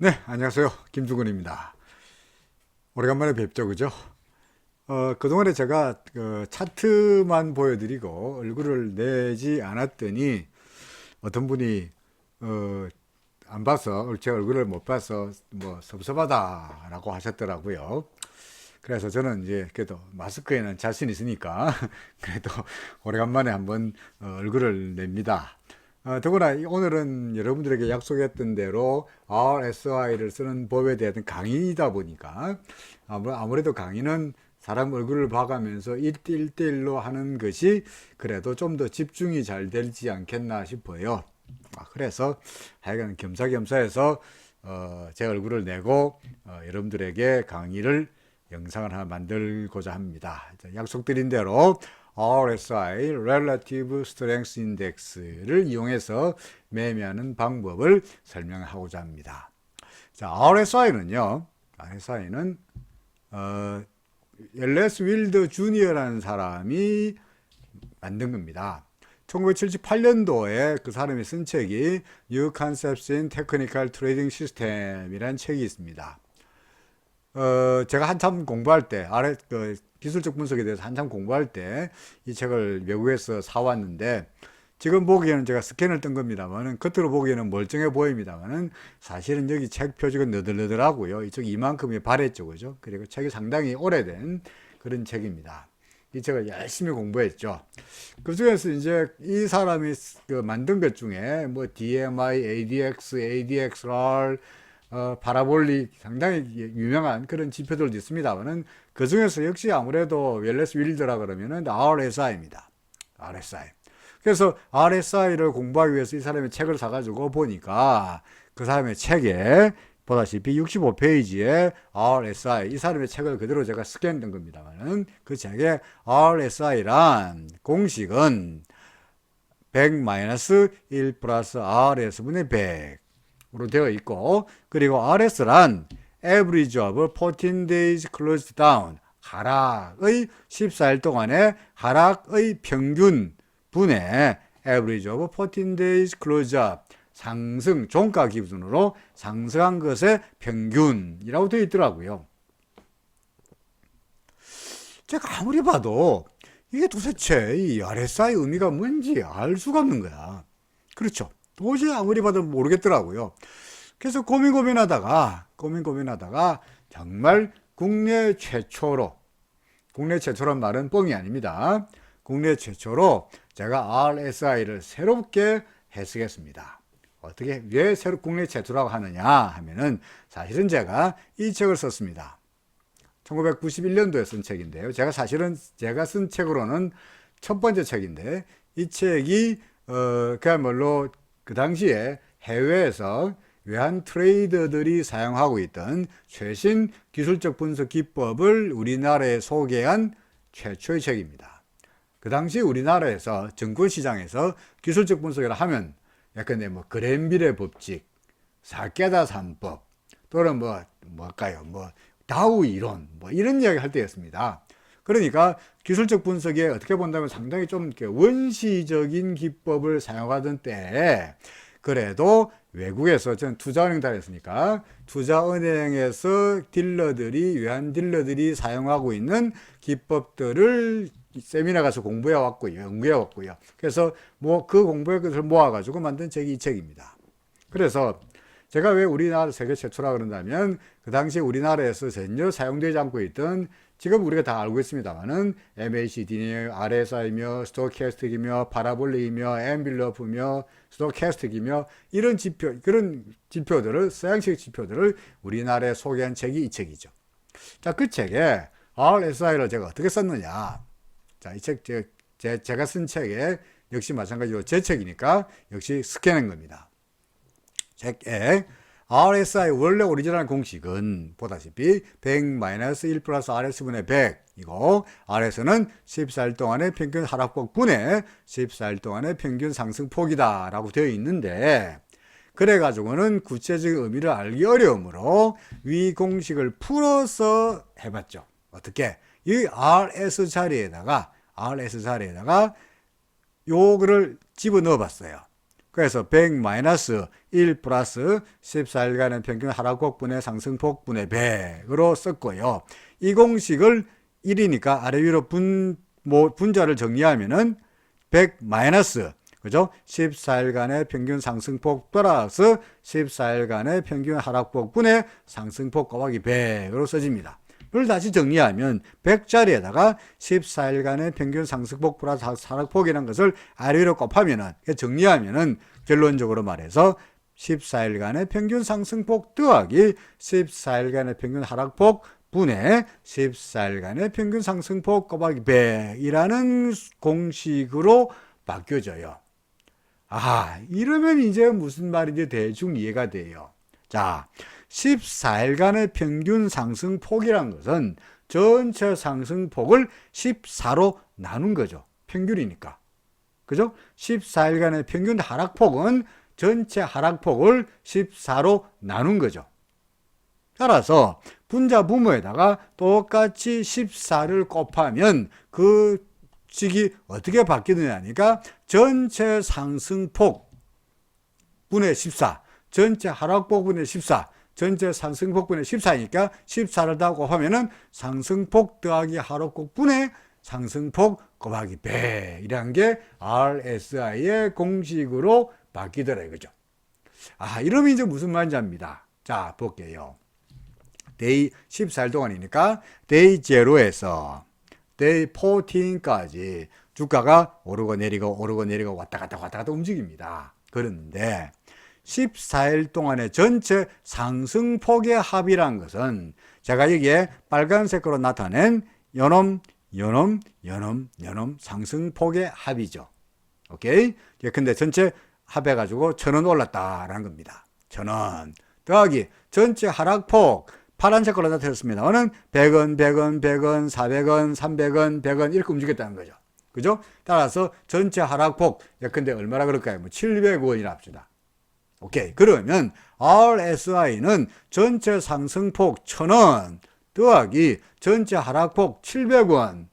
네, 안녕하세요. 김주근입니다. 오래간만에 뵙죠, 그죠? 그동안에 제가 그 차트만 보여드리고 얼굴을 내지 않았더니 어떤 분이 어, 안 봐서, 제 얼굴을 못 봐서 뭐 섭섭하다라고 하셨더라고요. 그래서 저는 이제 그래도 마스크에는 자신 있으니까 그래도 오래간만에 한번 얼굴을 냅니다. 더구나 오늘은 여러분들에게 약속했던 대로 RSI를 쓰는 법에 대한 강의이다 보니까 아무래도 강의는 사람 얼굴을 봐가면서 1대1로 하는 것이 그래도 좀 더 집중이 잘 되지 않겠나 싶어요. 그래서 하여간 겸사겸사해서 제 얼굴을 내고 여러분들에게 강의를 영상을 하나 만들고자 합니다. 약속드린 대로 RSI, Relative Strength Index를 이용해서 매매하는 방법을 설명하고자 합니다. 자, RSI는 엘레스 윌드 주니어라는 사람이 만든 겁니다. 1978년도에 그 사람이 쓴 책이 New Concepts in Technical Trading System이라는 책이 있습니다. 제가 한참 공부할 때, 기술적 분석에 대해서 한참 공부할 때 이 책을 외국에서 사왔는데, 지금 보기에는 제가 스캔을 뜬 겁니다만은, 겉으로 보기에는 멀쩡해 보입니다만은, 사실은 여기 책 표지가 너덜너덜하고요. 이쪽 이만큼이 바랬죠, 그죠? 그리고 책이 상당히 오래된 그런 책입니다. 이 책을 열심히 공부했죠. 그 중에서 이제 이 사람이 만든 것 중에 뭐 DMI, ADX, ADXR, 파라볼릭 상당히 유명한 그런 지표들도 있습니다만은 그 중에서 역시 아무래도 웰레스 윌더라 그러면은 RSI입니다. RSI. 그래서 RSI를 공부하기 위해서 이 사람의 책을 사가지고 보니까 그 사람의 책에 보다시피 65페이지에 RSI 이 사람의 책을 그대로 제가 스캔된 겁니다만은 그 책에 RSI란 공식은 100-1 플러스 RS분의 100으로 되어 있고, 그리고 RS란 average of 14 days closed down 하락의 14일 동안의 하락의 평균 분의 average of 14 days closed up 상승 종가 기준으로 상승한 것의 평균이라고 되어 있더라고요. 제가 아무리 봐도 이게 도대체 이 RSI 의미가 뭔지 알 수가 없는 거야. 그렇죠. 도저히 아무리 봐도 모르겠더라고요. 그래서 고민하다가 정말 국내 최초란 말은 뻥이 아닙니다. 국내 최초로 제가 RSI를 새롭게 해석했습니다. 어떻게, 왜 국내 최초라고 하느냐 하면은 사실은 제가 이 책을 썼습니다. 1991년도에 쓴 책인데요. 제가 쓴 책으로는 첫 번째 책인데, 이 책이, 그야말로 그 당시에 해외에서 외환 트레이더들이 사용하고 있던 최신 기술적 분석 기법을 우리나라에 소개한 최초의 책입니다. 그 당시 우리나라에서 증권시장에서 기술적 분석을 하면 약간 뭐 그랜빌의 법칙, 사케다 3법, 또는 뭐할까요? 다우 이론, 이런 이야기 할 때였습니다. 그러니까 기술적 분석에 어떻게 본다면 상당히 좀 원시적인 기법을 사용하던 때에 그래도 외국에서 저는 투자은행 다녔으니까 투자은행에서 외환 딜러들이 사용하고 있는 기법들을 세미나 가서 공부해 왔고요. 연구해 왔고요. 그래서 그 공부의 것을 모아가지고 만든 책이 이 책입니다. 그래서 제가 왜 우리나라 세계 최초라 그런다면 그 당시 우리나라에서 전혀 사용되지 않고 있던, 지금 우리가 다 알고 있습니다만은 MACD며 RSI며 스토캐스틱이며 파라볼릭이며 엠빌러프며 스토캐스틱이며 그런 지표들을, 서양식 지표들을 우리나라에 소개한 책이 이 책이죠. 자, 그 책에 RSI를 제가 어떻게 썼느냐. 자, 이 책, 제가 쓴 책에 역시 마찬가지로 제 책이니까 역시 스캔한 겁니다. 책에 RSI 원래 오리지널 공식은 보다시피 100-1 플러스 RS분의 100이고, RS는 14일 동안의 평균 하락폭 분의 14일 동안의 평균 상승폭이다 라고 되어 있는데, 그래가지고는 구체적인 의미를 알기 어려우므로 위 공식을 풀어서 해봤죠. 어떻게? 이 RS 자리에다가 요거를 집어 넣어 봤어요. 그래서 100 마이너스 1 플러스 14일간의 평균 하락폭분의 상승폭 분의 100으로 썼고요. 이 공식을 1이니까 아래 위로 분자를 정리하면은 100 마이너스 그죠? 14일간의 평균 상승폭 플러스 14일간의 평균 하락폭 분의 상승폭 곱하기 100으로 써집니다. 이걸 다시 정리하면 100짜리에다가 14일간의 평균 상승폭 플러스 하락폭이라는 것을 아래로 곱하면은 정리하면은 결론적으로 말해서 14일간의 평균 상승폭 더하기 14일간의 평균 하락폭 분의 14일간의 평균 상승폭 곱하기 100이라는 공식으로 바뀌어져요. 이러면 이제 무슨 말인지 대충 이해가 돼요. 자, 14일간의 평균 상승폭이란 것은 전체 상승폭을 14로 나눈 거죠. 평균이니까. 그죠? 14일간의 평균 하락폭은 전체 하락폭을 14로 나눈 거죠. 따라서 분자 부모에다가 똑같이 14를 곱하면 그 식이 어떻게 바뀌느냐니까 전체 상승폭 분의 14, 전체 하락폭 분의 14, 전체 상승폭 분의 14니까 14를 다 곱하면은 상승폭 더하기 하락폭 분의 상승폭 곱하기 100이라는 게 RSI의 공식으로 바뀌더라 이거죠. 이러면 이제 무슨 말인지 압니다. 자, 볼게요. 데이 14일 동안이니까 데이 0에서 데이 14까지 주가가 오르고 내리고 오르고 내리고 왔다 갔다 움직입니다. 그런데 14일 동안의 전체 상승폭의 합이란 것은 제가 여기에 빨간색으로 나타낸 연음 상승폭의 합이죠. 오케이? 근데 전체 합해가지고 1000원 올랐다라는 겁니다. 1000원 더하기 전체 하락폭 파란색으로 나타냈습니다. 어는 100원, 400원, 300원, 100원 이렇게 움직였다는 거죠. 그죠? 따라서 전체 하락폭 예컨대 얼마나 그럴까요? 700원이라 합시다. 오케이. 그러면 RSI는 전체 상승폭 1000원 더하기 전체 하락폭 700원.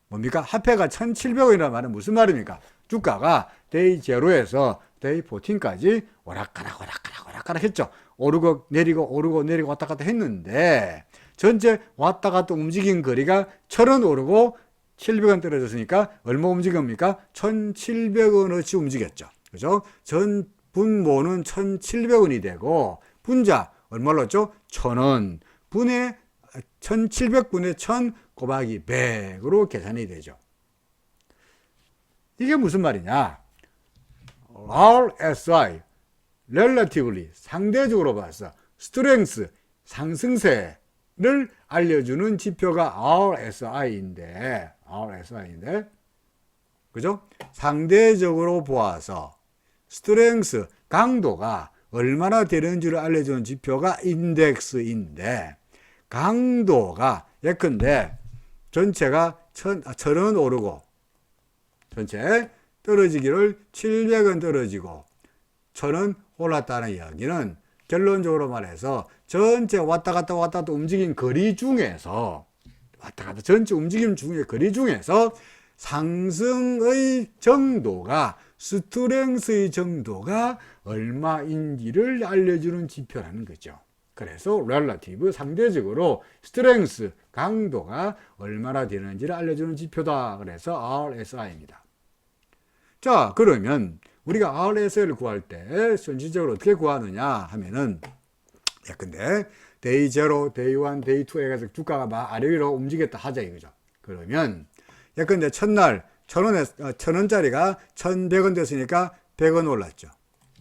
뭡니까? 합해가 1700원이라는 말은 무슨 말입니까? 주가가 데이 0에서 데이 14까지 오락가락 했죠. 오르고 내리고 왔다 갔다 했는데 전체 왔다 갔다 움직인 거리가 1000원 오르고 700원 떨어졌으니까 얼마 움직입니까? 1700원어치 움직였죠. 그죠? 전 분모는 1700원이 되고 분자 얼마 올랐죠? 1000원 분의 1700분의 1000 곱하기 100으로 계산이 되죠. 이게 무슨 말이냐? RSI relatively 상대적으로 봐서 strength 상승세를 알려주는 지표가 RSI인데 그죠? 상대적으로 보아서 strength 강도가 얼마나 되는지를 알려주는 지표가 인덱스인데 강도가 예컨대 전체가 1000원 오르고 전체 떨어지기를 700원 떨어지고 1000원 올랐다는 이야기는 결론적으로 말해서 전체 왔다 갔다 움직인 거리 중에서 전체 움직임 중에 거리 중에서 상승의 정도가 스트렝스의 정도가 얼마인지를 알려주는 지표라는 거죠. 그래서 relative 상대적으로 스트렝스 강도가 얼마나 되는지를 알려주는 지표다. 그래서 RSI입니다. 자, 그러면 우리가 RSI를 구할 때 현실적으로 어떻게 구하느냐 하면은 예컨대 데이 0, 데이 1, 데이 2에 가서 주가가 막 아래 위로 움직였다 하자 이거죠. 그러면 예컨대 첫날 1000원짜리가 1100원 됐으니까 100원 올랐죠.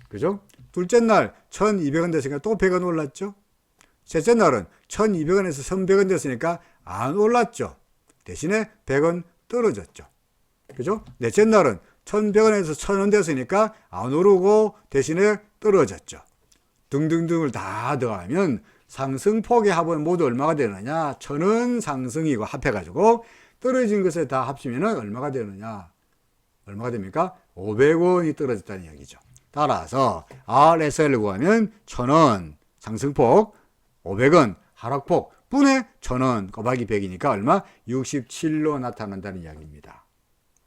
그죠? 둘째 날 1200원 됐으니까 또 100원 올랐죠. 셋째 날은 1200원에서 1100원 됐으니까 안 올랐죠. 대신에 100원 떨어졌죠. 그죠? 넷째 날은 1100원에서 1000원 됐으니까 안 오르고 대신에 떨어졌죠. 등등등을 다 더하면 상승폭의 합은 모두 얼마가 되느냐? 1000원 상승이고 합해가지고 떨어진 것에 다 합치면 얼마가 되느냐? 얼마가 됩니까? 500원이 떨어졌다는 이야기죠. 따라서 RSI를 구하면 1000원 상승폭, 500원 하락폭 분의 1000원 곱하기 100이니까 얼마? 67로 나타난다는 이야기입니다.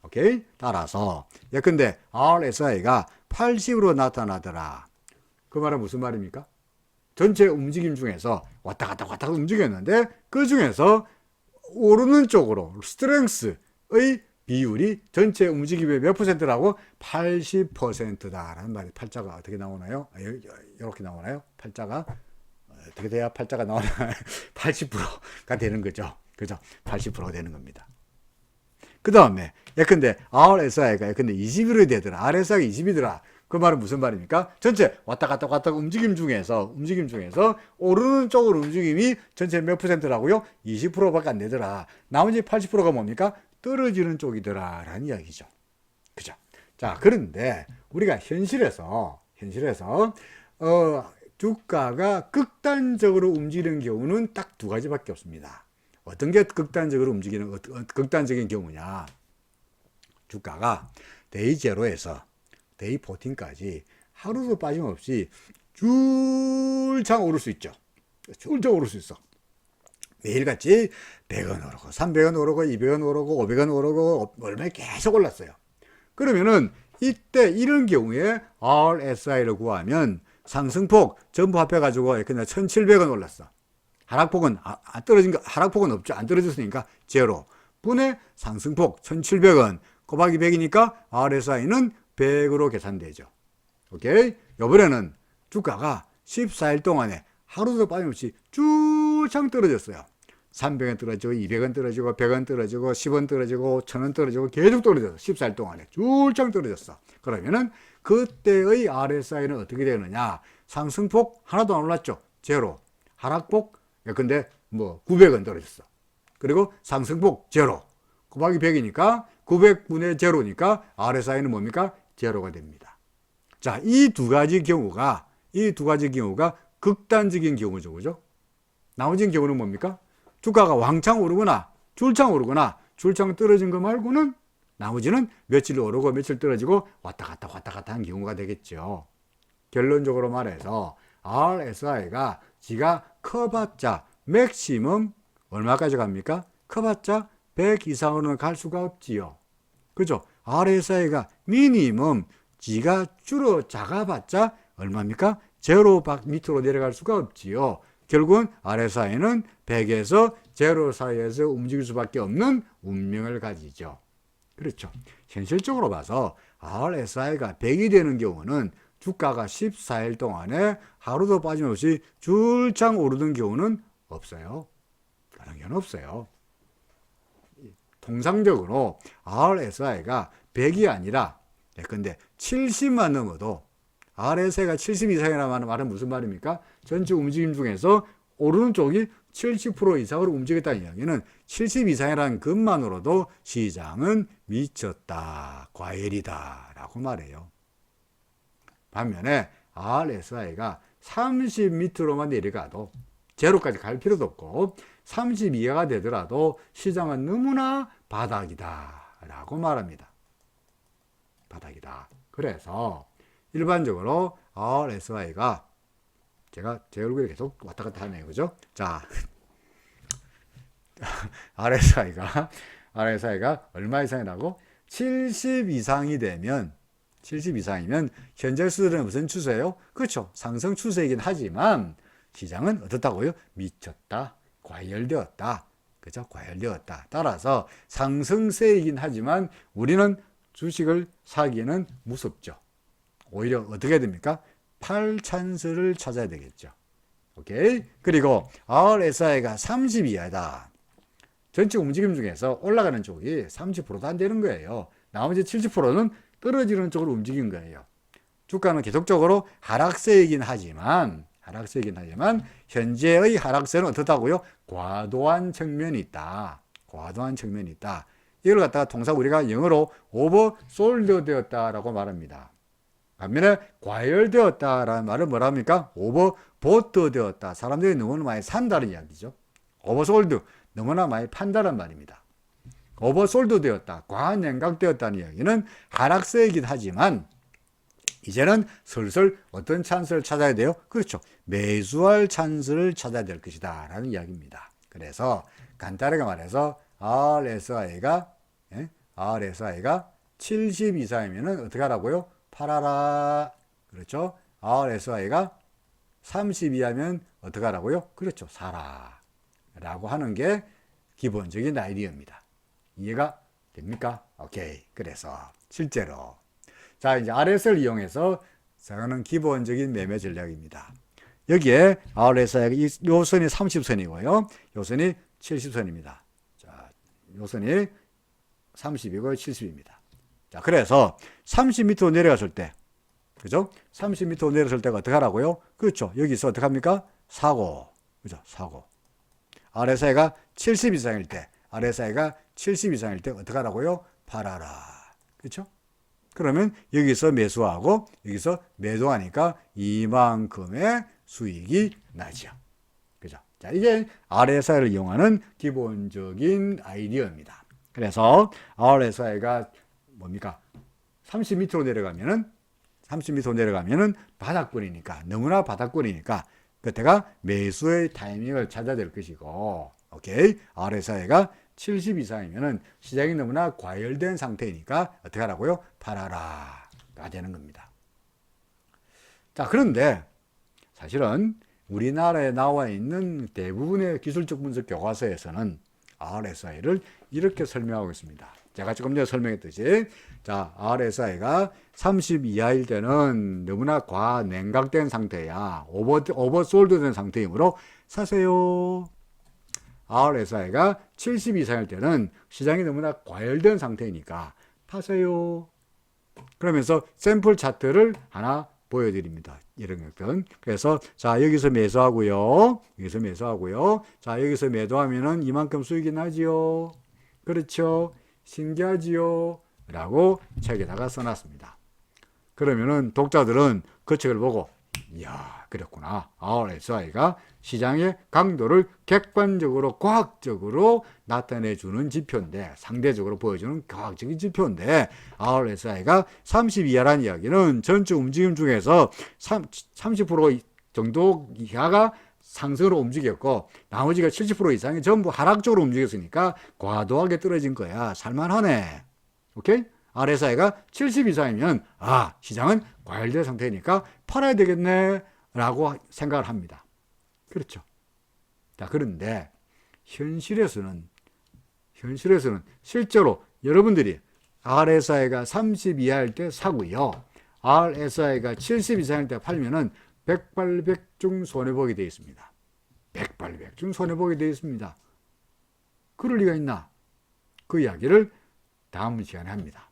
오케이? 따라서 예컨대 RSI가 80으로 나타나더라. 그 말은 무슨 말입니까? 전체 움직임 중에서 왔다 갔다 움직였는데 그 중에서 오르는 쪽으로 스트렝스의 비율이 전체 움직임의 몇 %라고? 80%다라는 말이 팔자가 어떻게 나오나요? 이렇게 나오나요? 팔자가 어떻게 돼야 팔자가 나오나요? 80%가 되는 거죠. 그죠? 80%가 되는 겁니다. 그 다음에 예컨대 RSI가 예컨대 20이 되더라. RSI가 20이더라. 그 말은 무슨 말입니까? 전체 왔다 갔다 움직임 중에서 오르는 쪽으로 움직임이 전체 몇 %라고요? 20%밖에 안 되더라. 나머지 80%가 뭡니까? 떨어지는 쪽이더라 라는 이야기죠. 그죠? 자, 그런데 우리가 현실에서 주가가 극단적으로 움직이는 경우는 딱 두 가지밖에 없습니다. 어떤 게 극단적인 경우냐? 주가가 데이 제로에서 데이 14까지 하루도 빠짐없이 줄창 오를 수 있죠. 줄창 오를 수 있어. 매일같이 100원 오르고 300원 오르고 200원 오르고 500원 오르고 얼마에 계속 올랐어요. 그러면은 이때 이런 경우에 RSI를 구하면 상승폭 전부 합해가지고 그냥 1700원 올랐어. 하락폭은 하락폭은 없죠. 안 떨어졌으니까 제로 분의 상승폭 1700원 곱하기 100이니까 RSI는 100으로 계산되죠. 오케이? 이번에는 주가가 14일 동안에 하루도 빠짐없이 쭉창 떨어졌어요. 300원 떨어지고 200원 떨어지고 100원 떨어지고 10원 떨어지고 1000원 떨어지고 계속 떨어졌어. 14일 동안에 쭉창 떨어졌어. 그러면은 그때의 RSI는 어떻게 되느냐? 상승폭 하나도 안 올랐죠. 제로. 하락폭 근데 900원 떨어졌어. 그리고 상승폭 제로. 곱하기 100이니까 900분의 제로니까 RSI는 뭡니까? 제로가 됩니다. 자, 이 두 가지 경우가 극단적인 경우죠. 그죠? 나머지 경우는 뭡니까? 주가가 왕창 오르거나 줄창 오르거나 줄창 떨어진 거 말고는 나머지는 며칠 오르고 며칠 떨어지고 왔다 갔다 한 경우가 되겠죠. 결론적으로 말해서 RSI가 지가 커봤자 맥시멈 얼마까지 갑니까? 커봤자 100 이상으로는 갈 수가 없지요. 그죠? RSI가 미니멈 지가 줄어 작아봤자 얼마입니까? 제로 밑으로 내려갈 수가 없지요. 결국은 RSI는 100에서 제로 사이에서 움직일 수밖에 없는 운명을 가지죠. 그렇죠. 현실적으로 봐서 RSI가 100이 되는 경우는 주가가 14일 동안에 하루도 빠짐없이 줄창 오르는 경우는 없어요. 그런 경우는 없어요. 통상적으로 RSI가 100이 아니라 근데 70만 넘어도 RSI가 70 이상이라는 말은 무슨 말입니까? 전체 움직임 중에서 오르는 쪽이 70% 이상으로 움직였다는 이야기는 70 이상이라는 것만으로도 시장은 미쳤다, 과열이다 라고 말해요. 반면에 RSI가 30 밑으로만 내려가도 제로까지 갈 필요도 없고 30 이하가 되더라도 시장은 너무나 바닥이다 라고 말합니다. 바닥이다. 그래서 일반적으로 RSI가 제가 제 얼굴에 계속 왔다 갔다 하네요. 그죠? 자, RSI가 얼마 이상이라고? 70 이상이면 현재 수준은 무슨 추세예요? 그렇죠. 상승 추세이긴 하지만 시장은 어떻다고요? 미쳤다. 과열되었다. 그죠? 과열되었다. 따라서 상승세이긴 하지만 우리는 주식을 사기에는 무섭죠. 오히려 어떻게 됩니까? 팔 찬스를 찾아야 되겠죠. 오케이? 그리고 RSI가 30 이하다. 전체 움직임 중에서 올라가는 쪽이 30%도 안 되는 거예요. 나머지 70%는 떨어지는 쪽으로 움직인 거예요. 주가는 계속적으로 하락세이긴 하지만 현재의 하락세는 어떻다고요? 과도한 측면이 있다. 이걸 갖다가 통상 우리가 영어로 오버솔드 되었다라고 말합니다. 반면에 과열되었다라는 말은 뭐라 합니까? 오버보트 되었다. 사람들이 너무나 많이 산다는 이야기죠. 오버솔드, 너무나 많이 판다는 말입니다. 오버솔드 되었다. 과한 양각되었다는 이야기는 하락세이긴 하지만 이제는 슬슬 어떤 찬스를 찾아야 돼요? 그렇죠. 매수할 찬스를 찾아야 될 것이다 라는 이야기입니다. 그래서 간단하게 말해서 RSI가 70 이상이면 어떻게 하라고요? 팔아라. 그렇죠? RSI가 30 이하면 어떻게 하라고요? 그렇죠. 사라. 라고 하는 게 기본적인 아이디어입니다. 이해가 됩니까? 오케이. 그래서 실제로 자, 이제 RS를 이용해서 저는 기본적인 매매 전략입니다. 여기에 RSI가 요 선이 30선이고요. 요 선이 70선입니다. 자, 요 선이 30이고 70입니다. 자, 그래서 30m 내려갔을 때, 그죠? 30m 내려갔을 때가 어떻게 하라고요? 그렇죠. 여기서 어떻게 합니까? 사고. 그죠? 사고. RSI가 70 이상일 때, RSI가 70 이상일 때 어떻게 하라고요? 팔아라. 그렇죠? 그러면 여기서 매수하고 여기서 매도하니까 이만큼의 수익이 나죠. 그죠? 자, 이게 RSI를 이용하는 기본적인 아이디어입니다. 그래서 RSI가 뭡니까? 30m로 내려가면은 바닥권이니까, 너무나 바닥권이니까 그때가 매수의 타이밍을 찾아야 될 것이고, 오케이? RSI가 70 이상이면은 시장이 너무나 과열된 상태이니까 어떻게 하라고요? 팔아라가 되는 겁니다. 자, 그런데 사실은 우리나라에 나와 있는 대부분의 기술적 분석 교과서에서는 RSI를 이렇게 설명하고 있습니다. 제가 조금 전에 설명했듯이, 자, RSI가 30 이하일 때는 너무나 과냉각된 상태야. 오버솔드된 상태이므로 사세요. RSI가 70 이상일 때는 시장이 너무나 과열된 상태이니까 파세요. 그러면서 샘플 차트를 하나 보여드립니다. 이런 것들. 그래서 자, 여기서 매수하고요. 여기서 매수하고요. 자, 여기서 매도하면은 이만큼 수익이 나지요. 그렇죠. 신기하지요. 라고 책에다가 써놨습니다. 그러면은 독자들은 그 책을 보고, 이야, 그랬구나. RSI가 시장의 강도를 객관적으로, 과학적으로 나타내주는 지표인데, 상대적으로 보여주는 과학적인 지표인데, RSI가 30 이하라는 이야기는 전체 움직임 중에서 30% 정도 이하가 상승으로 움직였고, 나머지가 70% 이상이 전부 하락적으로 움직였으니까 과도하게 떨어진 거야. 살만하네. 오케이? RSI가 70 이상이면 시장은 과열된 상태니까 팔아야 되겠네 라고 생각을 합니다. 그렇죠. 자, 그런데 현실에서는 실제로 여러분들이 RSI가 30 이하일 때 사고요, RSI가 70 이상일 때 팔면은 백발백중 손해보게 되어 있습니다. 백발백중 손해보게 되어 있습니다. 그럴 리가 있나? 그 이야기를 다음 시간에 합니다.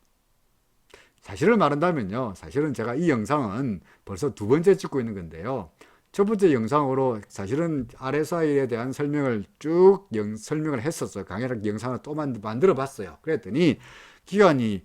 사실을 말한다면요, 사실은 제가 이 영상은 벌써 두 번째 찍고 있는 건데요, 첫 번째 영상으로 사실은 RSI에 대한 설명을 쭉 설명을 했었어요. 강의를 영상을 또 만들어 봤어요. 그랬더니 시간은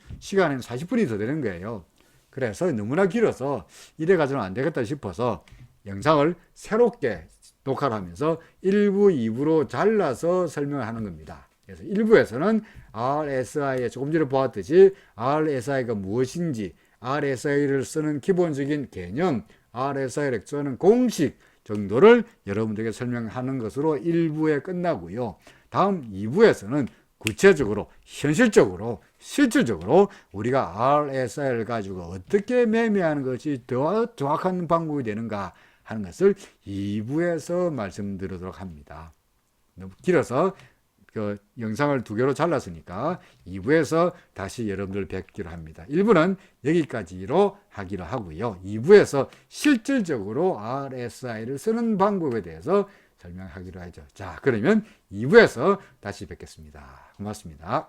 40분이 더 되는 거예요. 그래서 너무나 길어서 이래 가지고는 안 되겠다 싶어서 영상을 새롭게 녹화를 하면서 1부, 2부로 잘라서 설명을 하는 겁니다. 그래서 1부에서는 RSI에 조금 전에 보았듯이 RSI가 무엇인지, RSI를 쓰는 기본적인 개념, RSI를 쓰는 공식 정도를 여러분들에게 설명하는 것으로 1부에 끝나고요. 다음 2부에서는 구체적으로, 현실적으로, 실질적으로 우리가 RSI를 가지고 어떻게 매매하는 것이 더 정확한 방법이 되는가 하는 것을 2부에서 말씀드리도록 합니다. 너무 길어서 그 영상을 두 개로 잘랐으니까 2부에서 다시 여러분들 뵙기로 합니다. 1부는 여기까지로 하기로 하고요. 2부에서 실질적으로 RSI를 쓰는 방법에 대해서 설명하기로 하죠. 자, 그러면 2부에서 다시 뵙겠습니다. 고맙습니다.